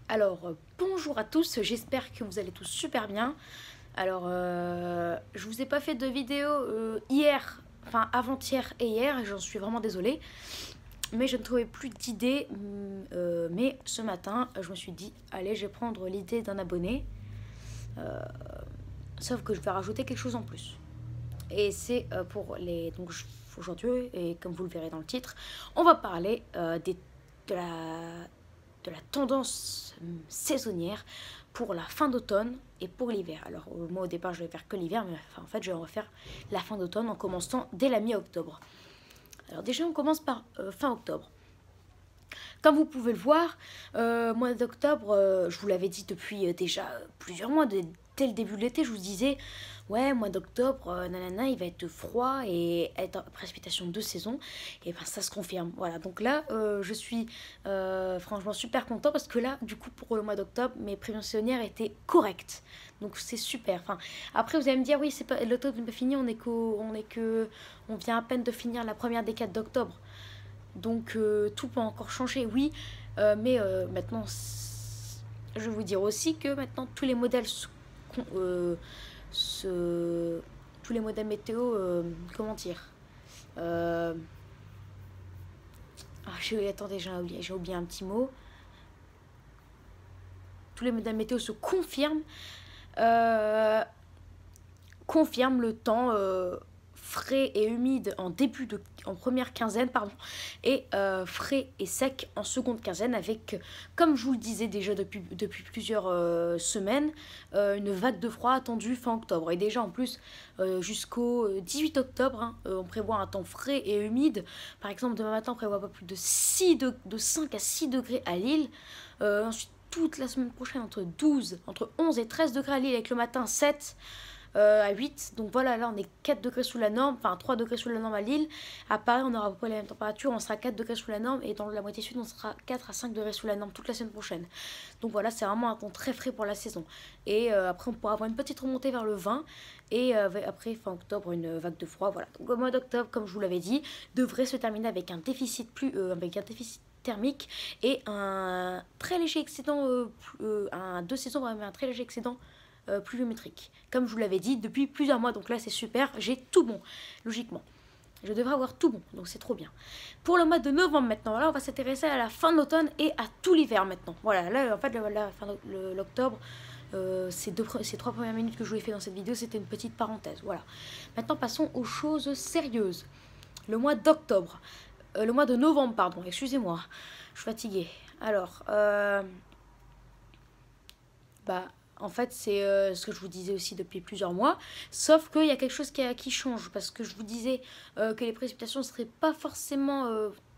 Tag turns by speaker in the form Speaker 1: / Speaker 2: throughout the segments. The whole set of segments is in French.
Speaker 1: Alors, bonjour à tous, j'espère que vous allez tous super bien. Alors, je vous ai pas fait de vidéo hier, enfin avant-hier et hier, et j'en suis vraiment désolée. Mais je ne trouvais plus d'idées. Mais ce matin, je me suis dit, allez, je vais prendre l'idée d'un abonné. Sauf que je vais rajouter quelque chose en plus. Et c'est pour les... Donc aujourd'hui, et comme vous le verrez dans le titre, on va parler de la tendance saisonnière pour la fin d'automne et pour l'hiver. Alors moi au départ je vais faire que l'hiver, mais enfin, en fait je vais refaire la fin d'automne en commençant dès la mi-octobre. Alors déjà on commence par fin octobre. Comme vous pouvez le voir, mois d'octobre, je vous l'avais dit depuis déjà plusieurs mois, dès le début de l'été, je vous disais, ouais, mois d'octobre, nanana, il va être froid et être précipitation de saison, et ben ça se confirme. Voilà, donc là, je suis franchement super content parce que là, du coup, pour le mois d'octobre, mes prévisions saisonnières étaient correctes. Donc c'est super. Enfin, après, vous allez me dire, oui, c'est pas l'automne n'est pas fini, on vient à peine de finir la première décade d'octobre. Donc tout peut encore changer, oui, mais maintenant, je vais vous dire aussi que maintenant tous les modèles se- tous les modèles météo, comment dire, euh, attendez, j'ai oublié un petit mot. Tous les modèles météo se euh, confirment le temps frais et humide en première quinzaine, pardon, et frais et sec en seconde quinzaine, avec, comme je vous le disais déjà depuis plusieurs semaines, une vague de froid attendue fin octobre. Et déjà en plus, jusqu'au 18 octobre, hein, on prévoit un temps frais et humide. Par exemple, demain matin, on prévoit pas plus de 5 à 6 degrés à Lille. Ensuite, toute la semaine prochaine, entre 11 et 13 degrés à Lille, avec le matin 7 à 8. Donc voilà, là on est 4 degrés sous la norme, enfin 3 degrés sous la norme à Lille. À Paris, on aura à peu près la même température, on sera 4 degrés sous la norme, et dans la moitié sud, on sera 4 à 5 degrés sous la norme toute la semaine prochaine. Donc voilà, c'est vraiment un temps très frais pour la saison. Et après, on pourra avoir une petite remontée vers le 20, et après, fin octobre, une vague de froid. Voilà. Donc au mois d'octobre, comme je vous l'avais dit, devrait se terminer avec un déficit thermique et un très léger excédent, un deux saisons, un très léger excédent pluviométrique. Comme je vous l'avais dit depuis plusieurs mois, donc là c'est super, j'ai tout bon, logiquement. Je devrais avoir tout bon, donc c'est trop bien. Pour le mois de novembre maintenant, là on va s'intéresser à la fin de l'automne et à tout l'hiver maintenant. Voilà, là en fait la fin de l'octobre, ces 3 premières minutes que je vous ai fait dans cette vidéo, c'était une petite parenthèse. Voilà. Maintenant passons aux choses sérieuses. Le mois d'octobre, le mois de novembre, pardon, excusez-moi, je suis fatiguée. Alors, bah, en fait, c'est ce que je vous disais aussi depuis plusieurs mois. Sauf qu'il y a quelque chose qui change. Parce que je vous disais que les précipitations ne seraient pas forcément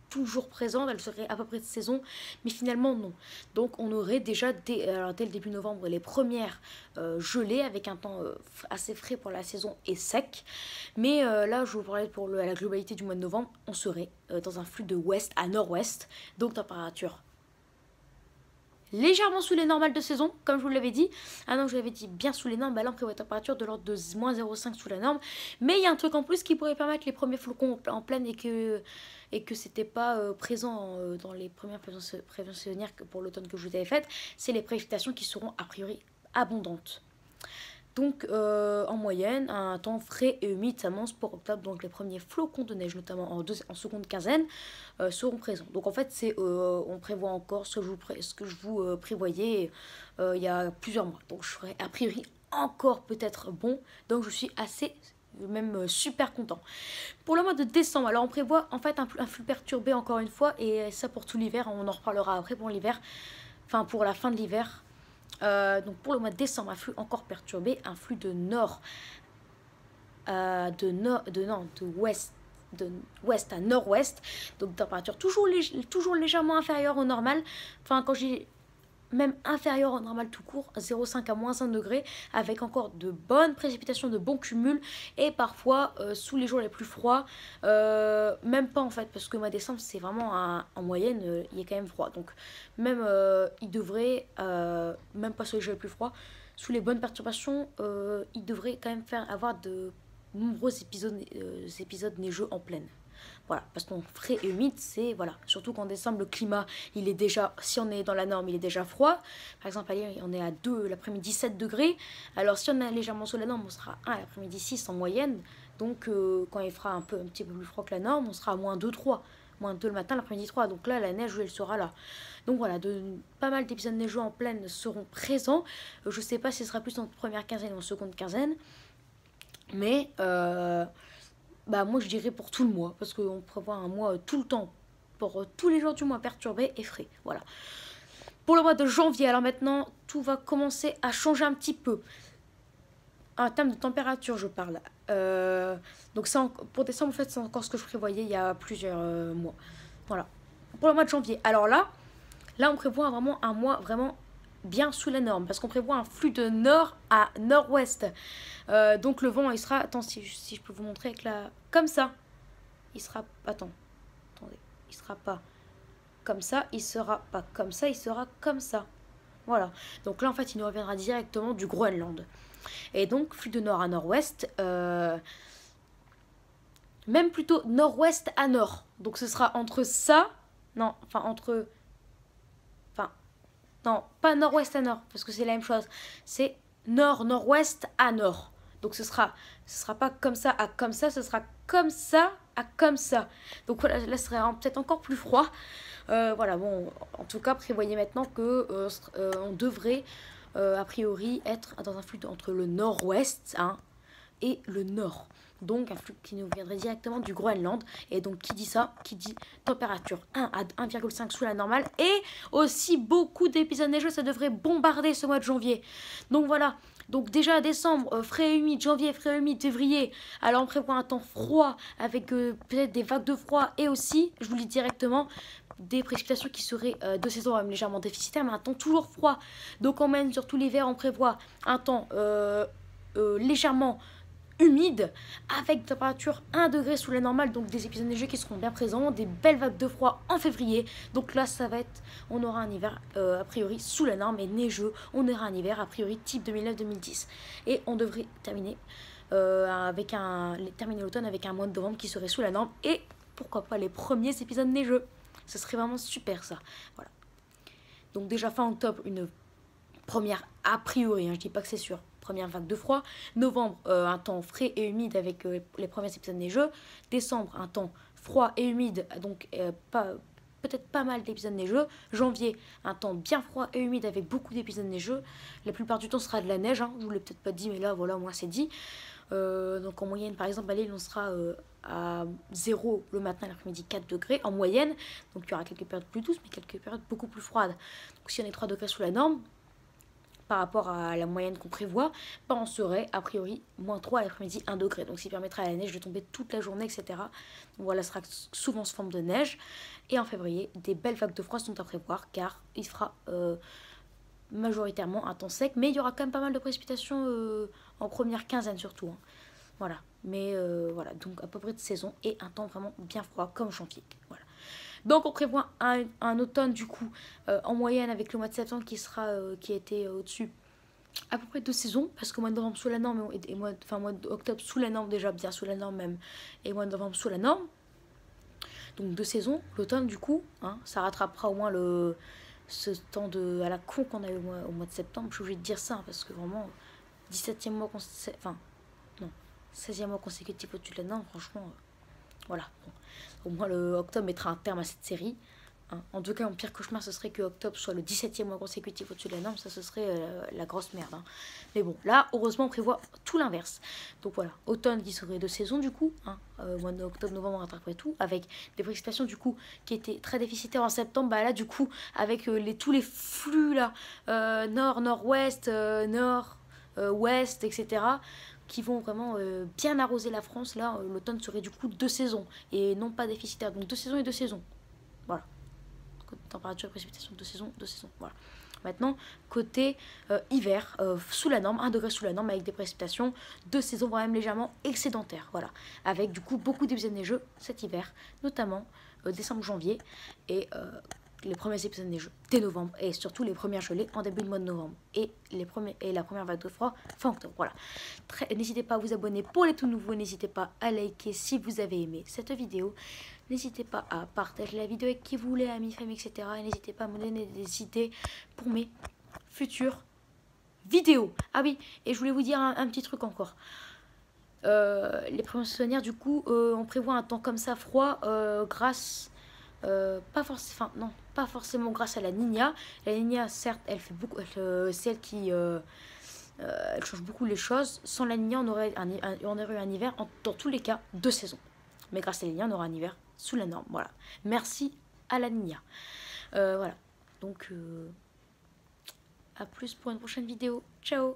Speaker 1: toujours présentes. Elles seraient à peu près de saison. Mais finalement, non. Donc, on aurait déjà, dès le début novembre, les premières gelées avec un temps assez frais pour la saison et sec. Mais là, je vous parlais pour la globalité du mois de novembre. On serait dans un flux de ouest à nord-ouest. Donc, température légèrement sous les normales de saison, comme je vous l'avais dit. Ah non, je vous l'avais dit bien sous les normes. Bah là, on prévoit une température de l'ordre de moins 0,5 sous la norme. Mais il y a un truc en plus qui pourrait permettre les premiers flocons en pleine, et que c'était pas présent dans les premières prévisions saisonnières pour l'automne que je vous avais faites. C'est les précipitations qui seront a priori abondantes. Donc, en moyenne, un temps frais et humide s'annonce pour octobre. Donc, les premiers flocons de neige, notamment en seconde quinzaine, seront présents. Donc, en fait, on prévoit encore ce que je vous prévoyais il y a plusieurs mois. Donc, je serai a priori encore peut-être bon. Donc, je suis assez, même super content. Pour le mois de décembre, alors on prévoit en fait un flux perturbé encore une fois. Et ça pour tout l'hiver, on en reparlera après pour l'hiver. Enfin, pour la fin de l'hiver. Donc pour le mois de décembre, un flux encore perturbé, un flux de ouest à nord-ouest, donc température toujours légèrement inférieure au normal. Enfin, quand j'ai même inférieur au normal tout court, 0,5 à moins 1 degré, avec encore de bonnes précipitations, de bons cumuls, et parfois sous les jours les plus froids, même pas en fait, parce que le mois de décembre c'est vraiment en moyenne, il est quand même froid, donc même il devrait, même pas sur les jours les plus froids, sous les bonnes perturbations, il devrait quand même avoir de nombreux épisodes neigeux en pleine. Voilà, parce qu'on frais et humide, c'est, voilà, surtout qu'en décembre, le climat, il est déjà, si on est dans la norme, il est déjà froid. Par exemple, allez, on est à 2, l'après-midi 7 degrés. Alors, si on est légèrement sous la norme, on sera à 1, l'après-midi 6 en moyenne. Donc, quand il fera un petit peu plus froid que la norme, on sera à moins 2, 3. Moins 2 le matin, l'après-midi 3. Donc là, la neige, elle sera là. Donc voilà, pas mal d'épisodes neigeux en pleine seront présents. Je sais pas si ce sera plus en première quinzaine ou en seconde quinzaine. Mais bah moi je dirais pour tout le mois. Parce qu'on prévoit un mois tout le temps. Pour tous les jours du mois perturbé et frais. Voilà. Pour le mois de janvier, alors maintenant, tout va commencer à changer un petit peu. En termes de température, je parle. Donc ça, pour décembre, en fait, c'est encore ce que je prévoyais il y a plusieurs mois. Voilà. Pour le mois de janvier. Alors là, on prévoit vraiment un mois vraiment bien sous la norme. Parce qu'on prévoit un flux de nord à nord-ouest. Donc le vent, il sera... Attends, si je peux vous montrer avec la... Comme ça. Il sera... Attendez. Il sera pas comme ça. Il sera pas comme ça. Il sera comme ça. Voilà. Donc là, en fait, il nous reviendra directement du Groenland. Et donc, flux de nord à nord-ouest, même plutôt nord-ouest à nord. Donc, ce sera entre ça, non, non, pas nord-ouest à nord, parce que c'est la même chose. C'est nord-nord-ouest à nord. Donc, ce sera pas comme ça à comme ça, ce sera comme ça à comme ça. Donc, voilà, là, ce serait peut-être encore plus froid. Voilà, bon, en tout cas, prévoyez maintenant que on devrait... a priori être dans un flux entre le nord-ouest et le nord. Donc un flux qui nous viendrait directement du Groenland. Et donc qui dit ça? Qui dit température 1 à 1,5 sous la normale. Et aussi beaucoup d'épisodes neigeux, ça devrait bombarder ce mois de janvier. Donc voilà. Donc déjà décembre, frais et humide, janvier, frais et humide, février. Alors on prévoit un temps froid avec peut-être des vagues de froid. Et aussi, je vous le dis directement, des précipitations qui seraient de saison même légèrement déficitaires, mais un temps toujours froid. Donc on mène sur tout l'hiver, on prévoit un temps légèrement humide, avec une température 1 degré sous la normale, donc des épisodes neigeux qui seront bien présents, des belles vagues de froid en février. Donc là, ça va être, on aura un hiver a priori sous la norme et neigeux. On aura un hiver a priori type 2009-2010. Et on devrait terminer terminer l'automne avec un mois de novembre qui serait sous la norme et pourquoi pas les premiers épisodes neigeux. Ce serait vraiment super ça. Voilà. Donc déjà fin octobre, une première a priori, je dis pas que c'est sûr, première vague de froid. Novembre, un temps frais et humide avec les premiers épisodes neigeux. Décembre, un temps froid et humide, donc peut-être pas mal d'épisodes neigeux. Janvier, un temps bien froid et humide avec beaucoup d'épisodes neigeux. La plupart du temps, ce sera de la neige. Je vous l'ai peut-être pas dit, mais là, voilà, moi, c'est dit. Donc en moyenne, par exemple, à Lille, on sera à 0 le matin, l'après-midi 4 degrés en moyenne. Donc il y aura quelques périodes plus douces, mais quelques périodes beaucoup plus froides. Donc si on est 3 degrés sous la norme, par rapport à la moyenne qu'on prévoit, on serait a priori moins 3 à l'après-midi 1 degré. Donc, ce qui permettra à la neige de tomber toute la journée, etc. Donc, voilà, ce sera souvent sous forme de neige. Et en février, des belles vagues de froid sont à prévoir car il fera majoritairement un temps sec. Mais il y aura quand même pas mal de précipitations en première quinzaine surtout. Voilà. Mais voilà, donc à peu près de saison et un temps vraiment bien froid comme janvier. Voilà. Donc on prévoit un automne du coup en moyenne avec le mois de septembre qui a été au-dessus à peu près 2 saisons parce qu'au mois de novembre sous la norme et mois d'octobre sous la norme déjà bien sous la norme même et mois de novembre sous la norme. Donc 2 saisons, l'automne du coup, ça rattrapera au moins ce temps à la con qu'on a eu au mois de septembre. Je suis obligée de dire ça parce que vraiment 17e mois enfin non 16e mois consécutif au-dessus de la norme, franchement voilà. Bon. Au moins, le octobre mettra un terme à cette série. En tout cas, mon pire cauchemar, ce serait que octobre soit le 17e mois consécutif au-dessus de la norme. Ça, ce serait la grosse merde. Mais bon, là, heureusement, on prévoit tout l'inverse. Donc voilà, automne qui serait 2 saisons du coup. Mois d'octobre, novembre, on rattraperait tout. Avec des précipitations du coup qui étaient très déficitaires en septembre. Bah là, du coup, avec tous les flux là, nord, nord-ouest, nord, ouest, etc., qui vont vraiment bien arroser la France. Là, l'automne serait du coup 2 saisons et non pas déficitaire. Donc 2 saisons et 2 saisons. Voilà. Côté température, précipitation, 2 saisons, 2 saisons. Voilà. Maintenant, côté hiver, sous la norme, 1 degré sous la norme avec des précipitations, 2 saisons voire même légèrement excédentaires. Voilà. Avec du coup beaucoup d'épisodes neigeux cet hiver, notamment décembre-janvier. Et les premiers épisodes neigeux dès novembre et surtout les premières gelées en début de mois de novembre et la première vague de froid fin octobre. Voilà. N'hésitez pas à vous abonner pour les tout nouveaux, n'hésitez pas à liker si vous avez aimé cette vidéo, n'hésitez pas à partager la vidéo avec qui vous voulez, amis, famille, etc. Et n'hésitez pas à me donner des idées pour mes futures vidéos. Ah oui, et je voulais vous dire un petit truc encore. Les prévisions, du coup, on prévoit un temps comme ça froid grâce... pas forcément grâce à la Niña. La Niña, certes, elle fait beaucoup, c'est elle qui elle change beaucoup les choses. Sans la Niña, on aurait eu un hiver dans tous les cas 2 saisons. Mais grâce à la Niña, on aura un hiver sous la norme. Voilà. Merci à la Niña. Voilà. Donc, à plus pour une prochaine vidéo. Ciao.